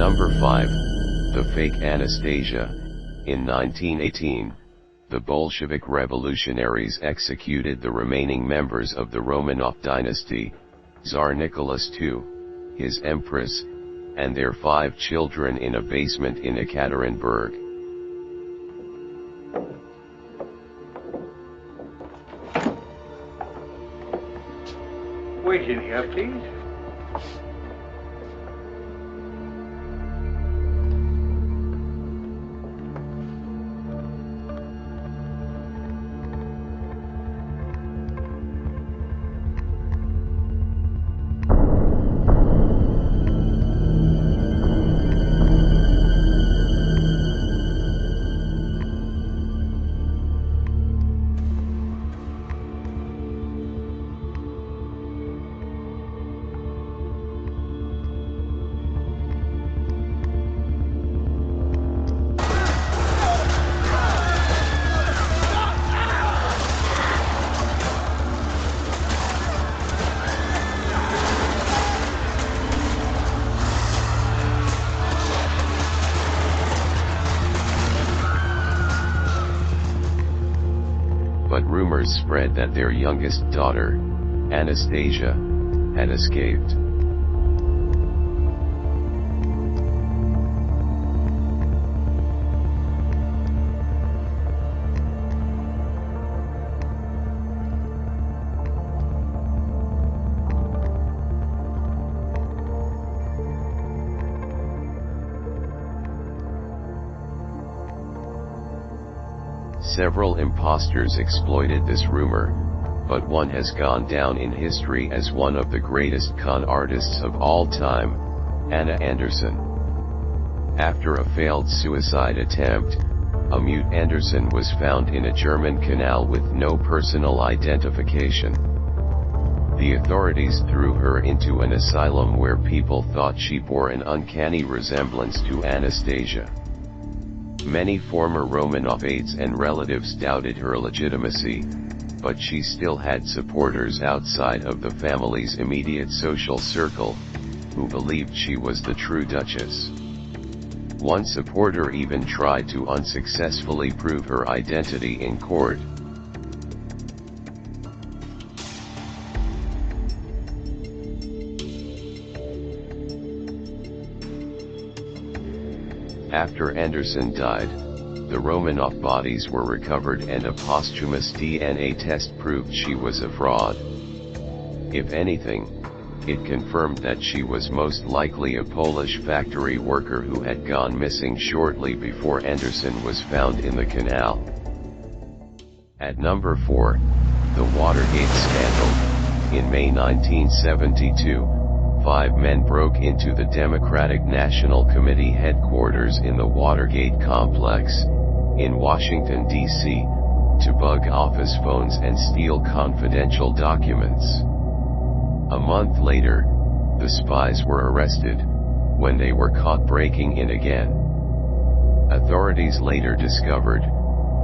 number 5, the Fake Anastasia. In 1918, the Bolshevik revolutionaries executed the remaining members of the Romanov dynasty, Tsar Nicholas II, his empress, and their 5 children in a basement in Ekaterinburg. Wait in here, please. But rumors spread that their youngest daughter, Anastasia, had escaped. Several imposters exploited this rumor, but one has gone down in history as one of the greatest con artists of all time, Anna Anderson. After a failed suicide attempt, a mute Anderson was found in a German canal with no personal identification. The authorities threw her into an asylum where people thought she bore an uncanny resemblance to Anastasia. Many former Romanov aides and relatives doubted her legitimacy, but she still had supporters outside of the family's immediate social circle, who believed she was the true Duchess. One supporter even tried to unsuccessfully prove her identity in court. After Anderson died, the Romanov bodies were recovered and a posthumous DNA test proved she was a fraud. If anything, it confirmed that she was most likely a Polish factory worker who had gone missing shortly before Anderson was found in the canal. At number 4, the Watergate Scandal. In May 1972, 5 men broke into the Democratic National Committee headquarters in the Watergate complex, in Washington, D.C., to bug office phones and steal confidential documents. A month later, the spies were arrested, when they were caught breaking in again. Authorities later discovered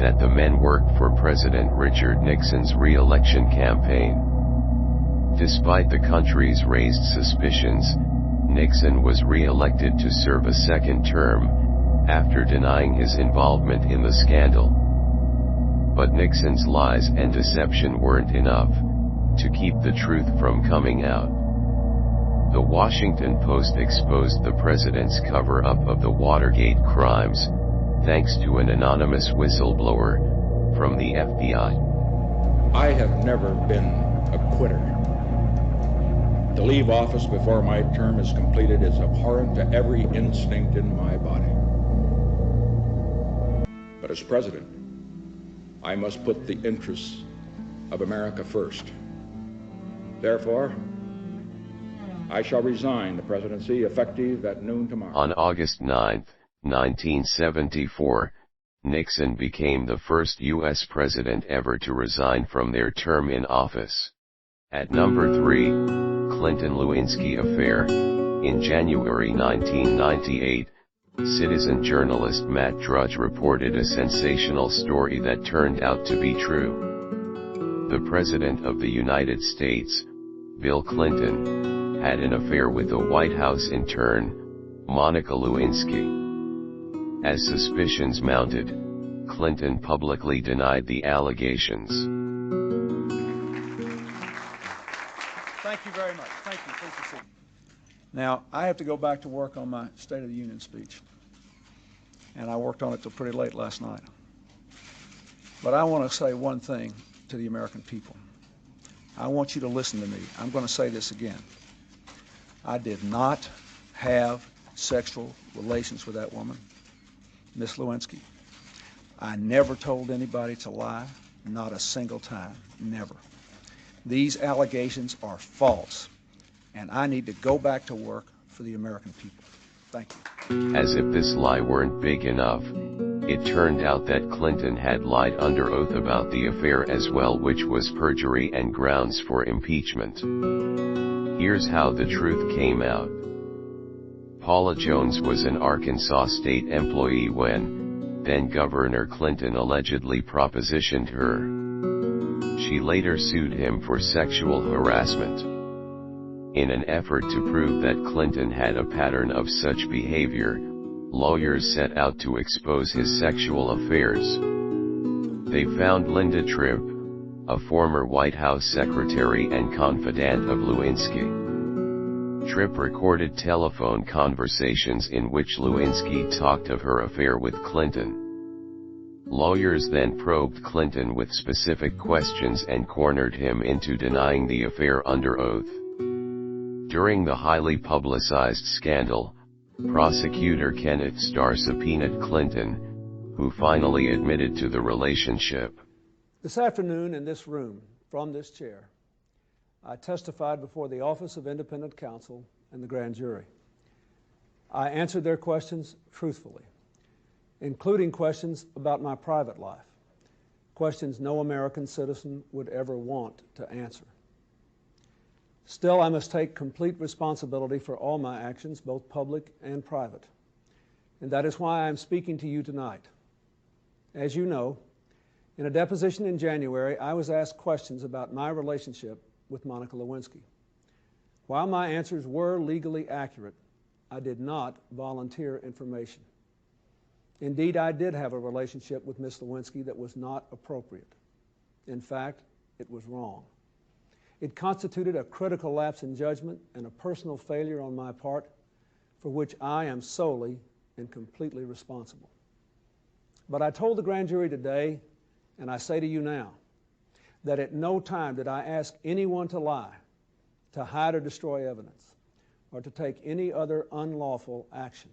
that the men worked for President Richard Nixon's re-election campaign. Despite the country's raised suspicions, Nixon was re-elected to serve a second term, after denying his involvement in the scandal. But Nixon's lies and deception weren't enough to keep the truth from coming out. The Washington Post exposed the president's cover-up of the Watergate crimes, thanks to an anonymous whistleblower from the FBI. I have never been a quitter. To leave office before my term is completed is abhorrent to every instinct in my body. But as president, I must put the interests of America first. Therefore, I shall resign the presidency effective at noon tomorrow. On August 9, 1974, Nixon became the first U.S. president ever to resign from their term in office. At number 3, Clinton-Lewinsky affair. In January 1998, citizen journalist Matt Drudge reported a sensational story that turned out to be true. The President of the United States, Bill Clinton, had an affair with a White House intern, Monica Lewinsky. As suspicions mounted, Clinton publicly denied the allegations. Thank you very much. Thank you. Please be seated. Now, I have to go back to work on my State of the Union speech, and I worked on it till pretty late last night. But I want to say one thing to the American people. I want you to listen to me. I'm going to say this again. I did not have sexual relations with that woman, Miss Lewinsky. I never told anybody to lie, not a single time, never. These allegations are false, and I need to go back to work for the American people. Thank you. As if this lie weren't big enough, it turned out that Clinton had lied under oath about the affair as well, which was perjury and grounds for impeachment. Here's how the truth came out. Paula Jones was an Arkansas state employee when then-Governor Clinton allegedly propositioned her. She later sued him for sexual harassment. In an effort to prove that Clinton had a pattern of such behavior, lawyers set out to expose his sexual affairs. They found Linda Tripp, a former White House secretary and confidant of Lewinsky. Tripp recorded telephone conversations in which Lewinsky talked of her affair with Clinton. Lawyers then probed Clinton with specific questions and cornered him into denying the affair under oath. During the highly publicized scandal, prosecutor Kenneth Starr subpoenaed Clinton, who finally admitted to the relationship. This afternoon in this room, from this chair, I testified before the Office of Independent Counsel and the grand jury. I answered their questions truthfully, including questions about my private life, questions no American citizen would ever want to answer. Still, I must take complete responsibility for all my actions, both public and private. And that is why I am speaking to you tonight. As you know, in a deposition in January, I was asked questions about my relationship with Monica Lewinsky. While my answers were legally accurate, I did not volunteer information. Indeed, I did have a relationship with Miss Lewinsky that was not appropriate. In fact, it was wrong. It constituted a critical lapse in judgment and a personal failure on my part for which I am solely and completely responsible. But I told the grand jury today, and I say to you now, that at no time did I ask anyone to lie, to hide or destroy evidence, or to take any other unlawful action.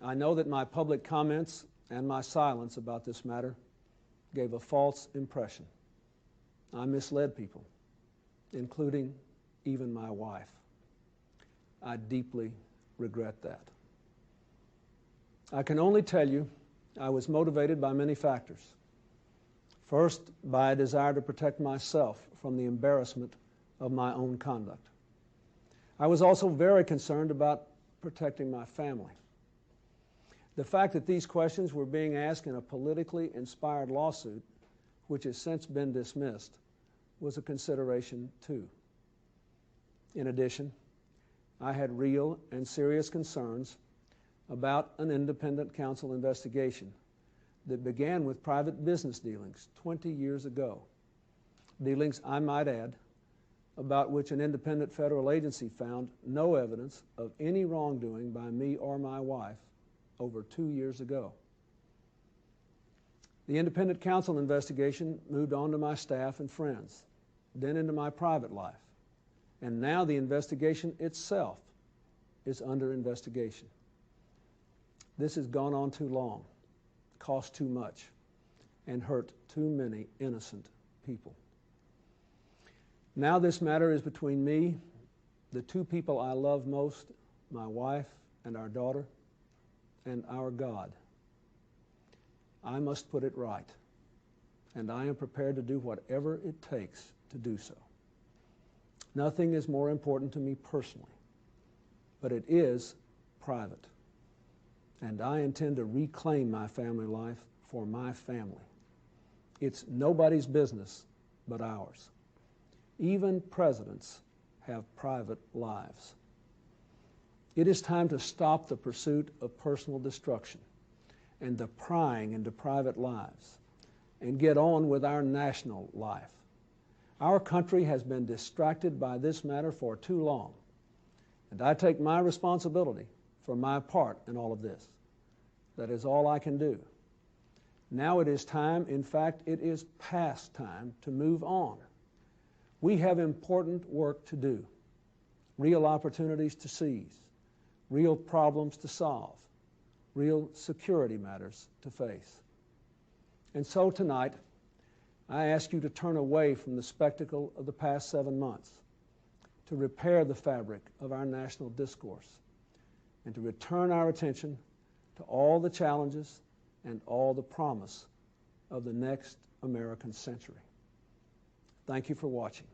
I know that my public comments and my silence about this matter gave a false impression. I misled people, including even my wife. I deeply regret that. I can only tell you I was motivated by many factors. First, by a desire to protect myself from the embarrassment of my own conduct. I was also very concerned about protecting my family. The fact that these questions were being asked in a politically inspired lawsuit, which has since been dismissed, was a consideration too. In addition, I had real and serious concerns about an independent counsel investigation that began with private business dealings 20 years ago. Dealings, I might add, about which an independent federal agency found no evidence of any wrongdoing by me or my wife over 2 years ago. The independent counsel investigation moved on to my staff and friends, then into my private life, and now the investigation itself is under investigation. This has gone on too long, cost too much, and hurt too many innocent people. Now this matter is between me, the two people I love most, my wife and our daughter, and our God. I must put it right, and I am prepared to do whatever it takes to do so. Nothing is more important to me personally, but it is private, and I intend to reclaim my family life for my family. It's nobody's business but ours. Even presidents have private lives. It is time to stop the pursuit of personal destruction and the prying into private lives and get on with our national life. Our country has been distracted by this matter for too long, and I take my responsibility for my part in all of this. That is all I can do. Now it is time, in fact, it is past time to move on. We have important work to do, real opportunities to seize, real problems to solve, real security matters to face. And so tonight, I ask you to turn away from the spectacle of the past 7 months, to repair the fabric of our national discourse, and to return our attention to all the challenges and all the promise of the next American century. Thank you for watching,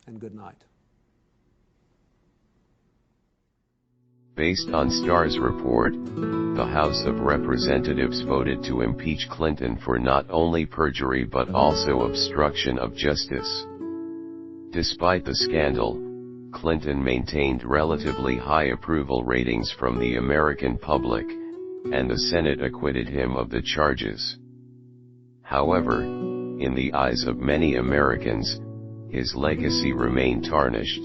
and good night. Based on Starr's report, the House of Representatives voted to impeach Clinton for not only perjury but also obstruction of justice. Despite the scandal, Clinton maintained relatively high approval ratings from the American public, and the Senate acquitted him of the charges. However, in the eyes of many Americans, his legacy remained tarnished.